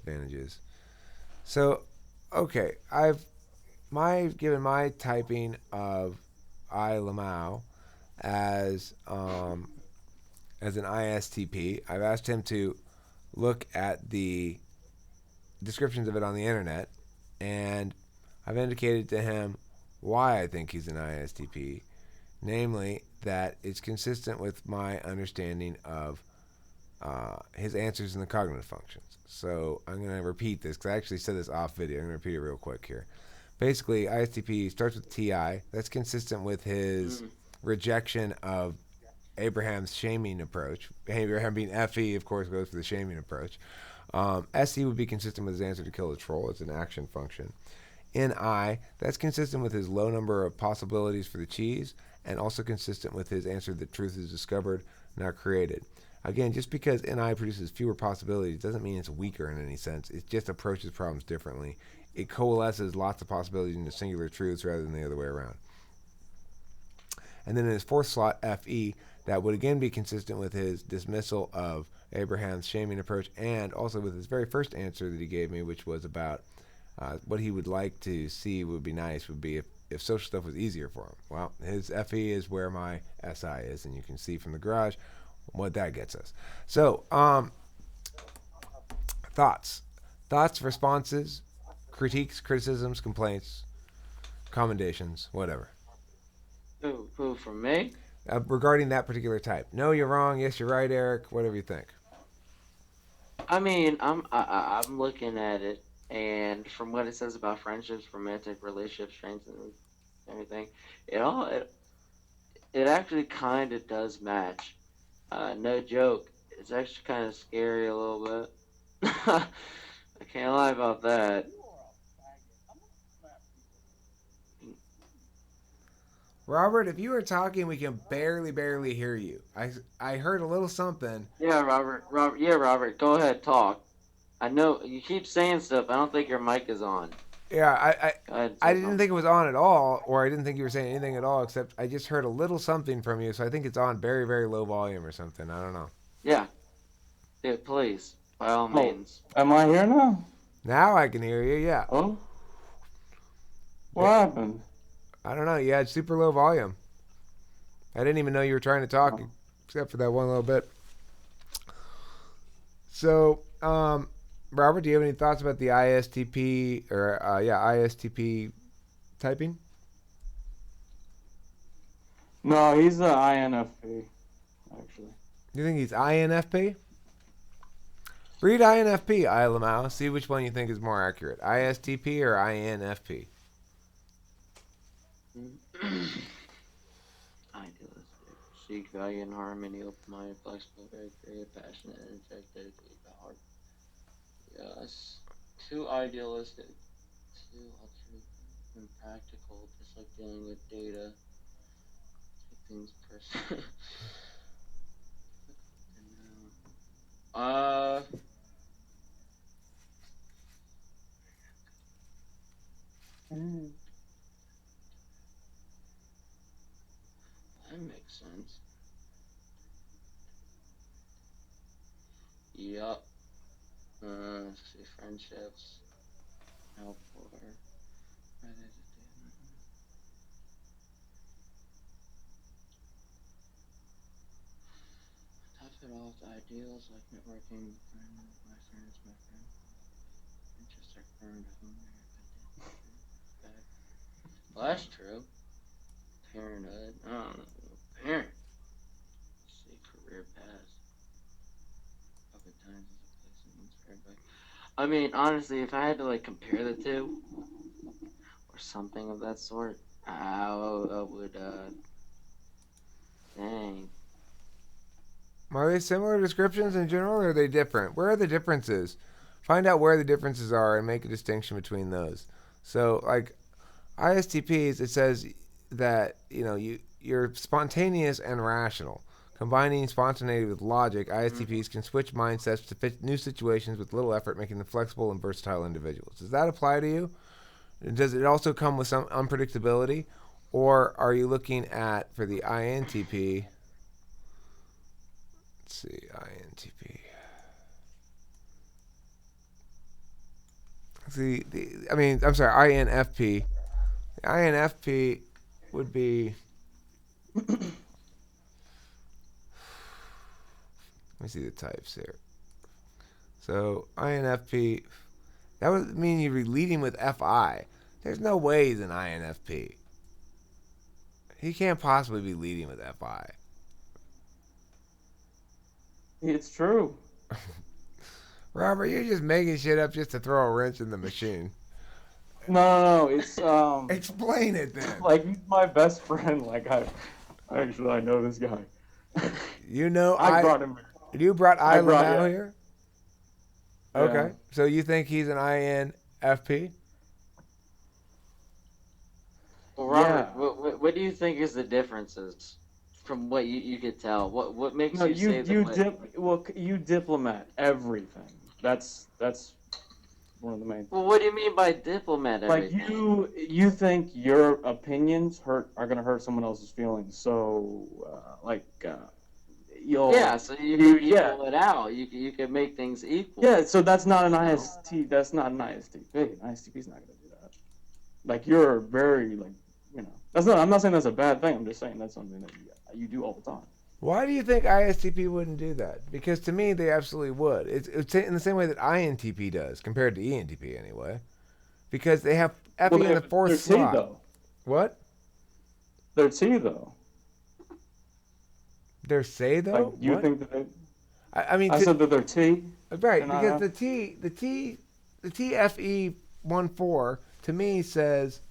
disadvantages. So, okay, I've given my typing of Lmao as as an ISTP. I've asked him to look at the descriptions of it on the internet, and I've indicated to him why I think he's an ISTP, namely that it's consistent with my understanding of his answers in the cognitive functions. So I'm going to repeat this because I actually said this off video. I'm going to repeat it real quick here. Basically, ISTP starts with TI. That's consistent with his rejection of Abraham's shaming approach. Abraham being FE, of course, goes for the shaming approach. SE would be consistent with his answer to kill the troll. It's an action function. NI, that's consistent with his low number of possibilities for the cheese, and also consistent with his answer that truth is discovered, not created. Again, just because NI produces fewer possibilities doesn't mean it's weaker in any sense. It just approaches problems differently. It coalesces lots of possibilities into singular truths rather than the other way around. And then in his fourth slot, FE, that would again be consistent with his dismissal of Abraham's shaming approach, and also with his very first answer that he gave me, which was about what he would like to see would be nice would be if social stuff was easier for him. Well, his FE is where my SI is, and you can see from the garage what that gets us. So, thoughts, responses, critiques, criticisms, complaints, commendations, whatever. Who from me? Regarding that particular type. No, you're wrong. Yes, you're right, Eric. Whatever you think. I mean, I'm looking at it, and from what it says about friendships, romantic relationships, strengths, and everything, it all it actually kind of does match. No joke. It's actually kind of scary a little bit. I can't lie about that. Robert, if you were talking, we can barely hear you. I heard a little something. Yeah, Robert. Robert. Yeah, Robert. Go ahead, talk. I know you keep saying stuff. I don't think your mic is on. Yeah, Go ahead and I say didn't something. think it was on at all, or I didn't think you were saying anything at all, except I just heard a little something from you, so I think it's on very low volume or something. I don't know. Yeah. Yeah. Please, by all Oh, means. am I here now? Now I can hear you, yeah. Oh, what Eh, happened? I don't know, you had super low volume. I didn't even know you were trying to talk, Oh. except for that one little bit. So, Robert, do you have any thoughts about the ISTP or ISTP typing? No, he's a INFP, actually. Do you think he's INFP? Read INFP, Lmao. See which one you think is more accurate, ISTP or INFP. Idealistic. Seek value and harmony, open-minded, flexible, very creative, passionate, energetic, dedicated, by heart. Yes. Too idealistic. Too altruistic and practical, just like dealing with data. Take things personal. uh, Mm. that makes sense. Yup. Let's see, friendships, help or top it off, ideals like networking, my friends, interests are burned home. Well, that's true. Parenthood. I don't know. Parent. See, career paths. Public times is a place that means for everybody. I mean, honestly, if I had to like compare the two or something of that sort, I would. Dang. Are they similar descriptions in general, or are they different? Where are the differences? Find out where the differences are and make a distinction between those. So, like ISTPs, it says that you're spontaneous and rational. Combining spontaneity with logic, Mm-hmm. ISTPs can switch mindsets to fit new situations with little effort, making them flexible and versatile individuals. Does that apply to you? Does it also come with some unpredictability, or are you looking at for the INTP? Let's see, INTP. I'm sorry, INFP. INFP would be. Let me see the types here. So INFP, that would mean you'd be leading with FI. There's no way he's an INFP. He can't possibly be leading with FI. It's true. Robert, you're just making shit up just to throw a wrench in the machine. No. It's Explain it then. like he's my best friend. Like I know this guy. You know, I brought him here. you brought I brought Lmao yeah. here. Yeah. Okay, so you think he's an INFP? Well, Yeah. Robert, what do you think is the differences from what you could tell? What makes No, you say that? you diplomat everything. That's one of the main Well, things. what do you mean by diplomat Like everything? you think your opinions are gonna hurt someone else's feelings, so Yeah, you'll so you you could yeah equal it out. You could make things equal. yeah. So that's not an You know? IST. That's not an ISTP. An ISTP's not gonna do that. Like you're very that's not. I'm not saying that's a bad thing. I'm just saying that's something that you do all the time. Why do you think ISTP wouldn't do that? Because to me, they absolutely would. It's in the same way that INTP does, compared to ENTP anyway. Because they have Well, FE in the fourth they're T slot. though. What? They're T though. They're say Like though? you What? think that they? I mean, I said that they're T. right? They're not Because F. the TFE 14 to me says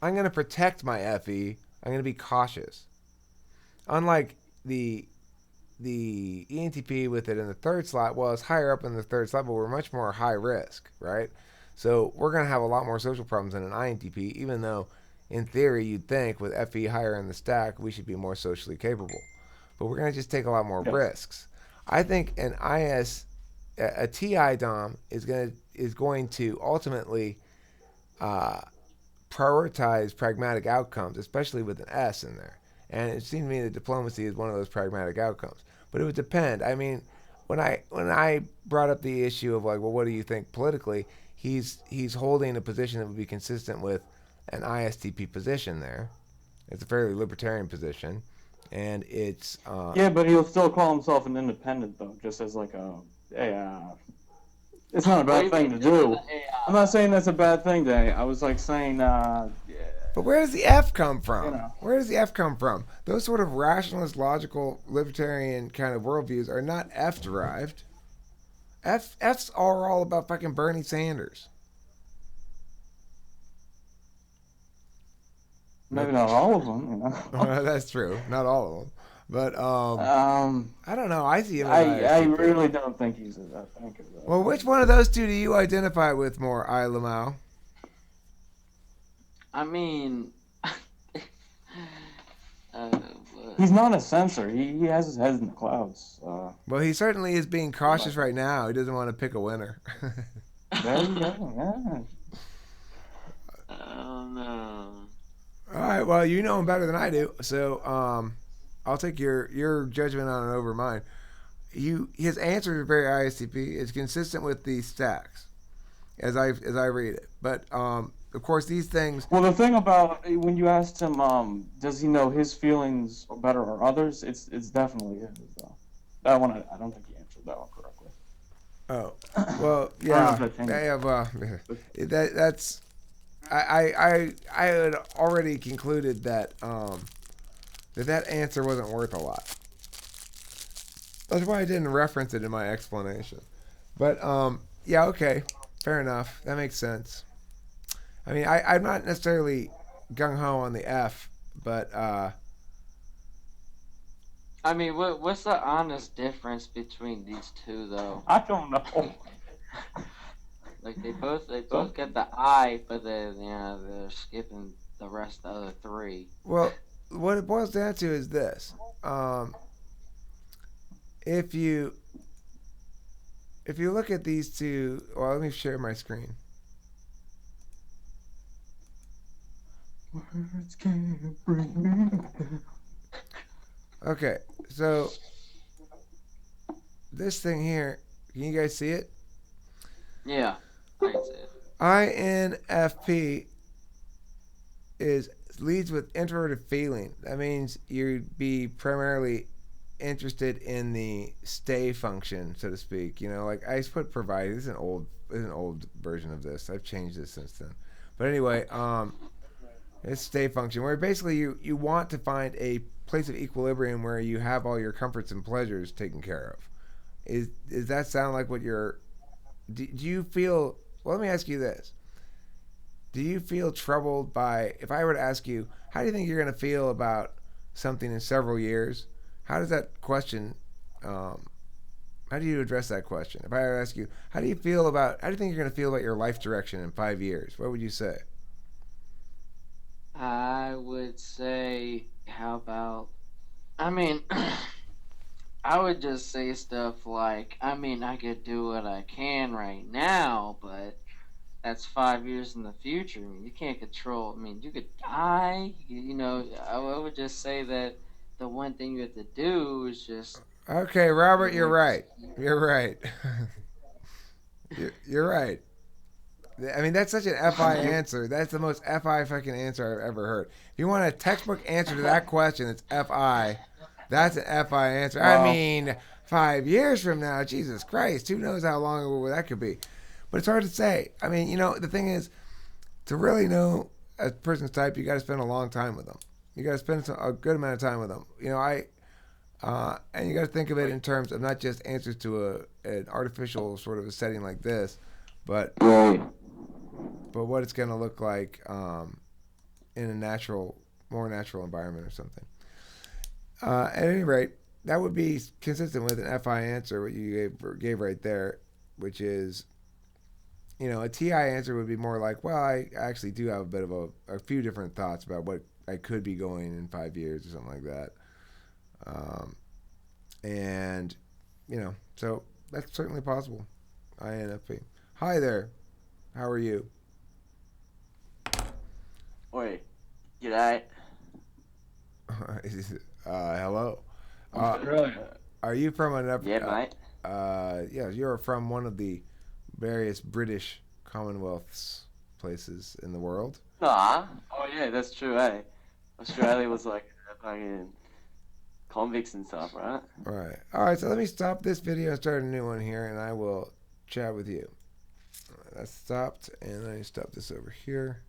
I'm going to protect my FE. I'm going to be cautious. Unlike the ENTP with it in the third slot, well, it's higher up in the third slot, but we're much more high risk, right? So we're going to have a lot more social problems than an INTP, even though in theory you'd think with FE higher in the stack we should be more socially capable. But we're going to just take a lot more Yes. risks. I think an a TI Dom is going to ultimately uh, prioritize pragmatic outcomes, especially with an S in there. And it seems to me that diplomacy is one of those pragmatic outcomes. But it would depend. I mean, when I brought up the issue of like, well, what do you think politically? He's holding a position that would be consistent with an ISTP position there. It's a fairly libertarian position, and it's Yeah, but he'll still call himself an independent though, just as like it's not a What do bad you thing mean to just as do. I'm not saying that's a bad thing, Day. I was like saying, yeah, But where does the F come you from? know. Where does the F come from? Those sort of rationalist, logical, libertarian kind of worldviews are not F derived. F's are all about fucking Bernie Sanders. Maybe not all of them, That's true. Not all of them. But Um, I don't know. I see him as I ISTP. really don't think he's a thinker though. Well, which one of those two do you identify with more, Lmao? I mean, He's not a censor. He has his head in the clouds. Well, he certainly is being cautious right now. He doesn't want to pick a winner. There you go. Yeah. oh no. All right. Well, you know him better than I do, so I'll take your judgment on it over mine. His answers are very ISTP. It's consistent with the stacks as I read it. But of course, these things. Well, the thing about when you asked him, does he know his feelings better or others? It's definitely his though. That one, I don't think he answered that one correctly. Oh, well, I yeah. don't know if They have. That's. I had already concluded that that answer wasn't worth a lot. That's why I didn't reference it in my explanation. But yeah, okay, fair enough. That makes sense. I mean, I'm not necessarily gung ho on the F, but I mean, what's the honest difference between these two though? I don't know. Like they both get the I, but they're skipping the rest of the other three. well, what it boils down to is this: if you look at these two, well, let me share my screen. Words can't bring me down. Okay, so this thing here, can you guys see it? Yeah. How you say it? INFP is leads with introverted feeling. That means you'd be primarily interested in the stay function, so to speak. You know, like I just put provide. This is an old version of this. I've changed this since then. But anyway, it's stay function where basically you want to find a place of equilibrium where you have all your comforts and pleasures taken care of. Is that sound like what you're? Do you feel? Well, let me ask you this: do you feel troubled by if I were to ask you, how do you think you're going to feel about something in several years? How does that question, um, how do you address that question? If I were to ask you, how do you think you're going to feel about your life direction in 5 years? What would you say? I would say, how about? I mean, I would just say stuff like, I mean, I could do what I can right now, but that's 5 years in the future. I mean, you can't control. I mean, you could die. I would just say that the one thing you have to do is just Okay, you Robert, you're know right. You're right. You're right. I mean, that's such an FI answer. That's the most FI fucking answer I've ever heard. If you want a textbook answer to that question, it's FI. That's an FI answer. I Wow. mean, 5 years from now, Jesus Christ, who knows how long ago that could be? But it's hard to say. I mean, the thing is, to really know a person's type, you got to spend a long time with them. You got to spend a good amount of time with them. And you got to think of it in terms of not just answers to an artificial sort of a setting like this, but Right. but what it's going to look like in a more natural environment or something. At any rate, that would be consistent with an FI answer, what you gave right there, which is, a TI answer would be more like, well, I actually do have a bit of a few different thoughts about what I could be going in 5 years or something like that. Um, and, so that's certainly possible. INFP. Hi there. How are you? Oi, you right? Hello. From Uh, Australia. are you from an? Yeah, mate. Yeah, you're from one of the various British Commonwealths places in the world. Nah. Oh yeah, that's true. Australia was like fucking convicts and stuff, right? All right. All right. So let me stop this video and start a new one here, and I will chat with you. That's stopped, and I stop this over here.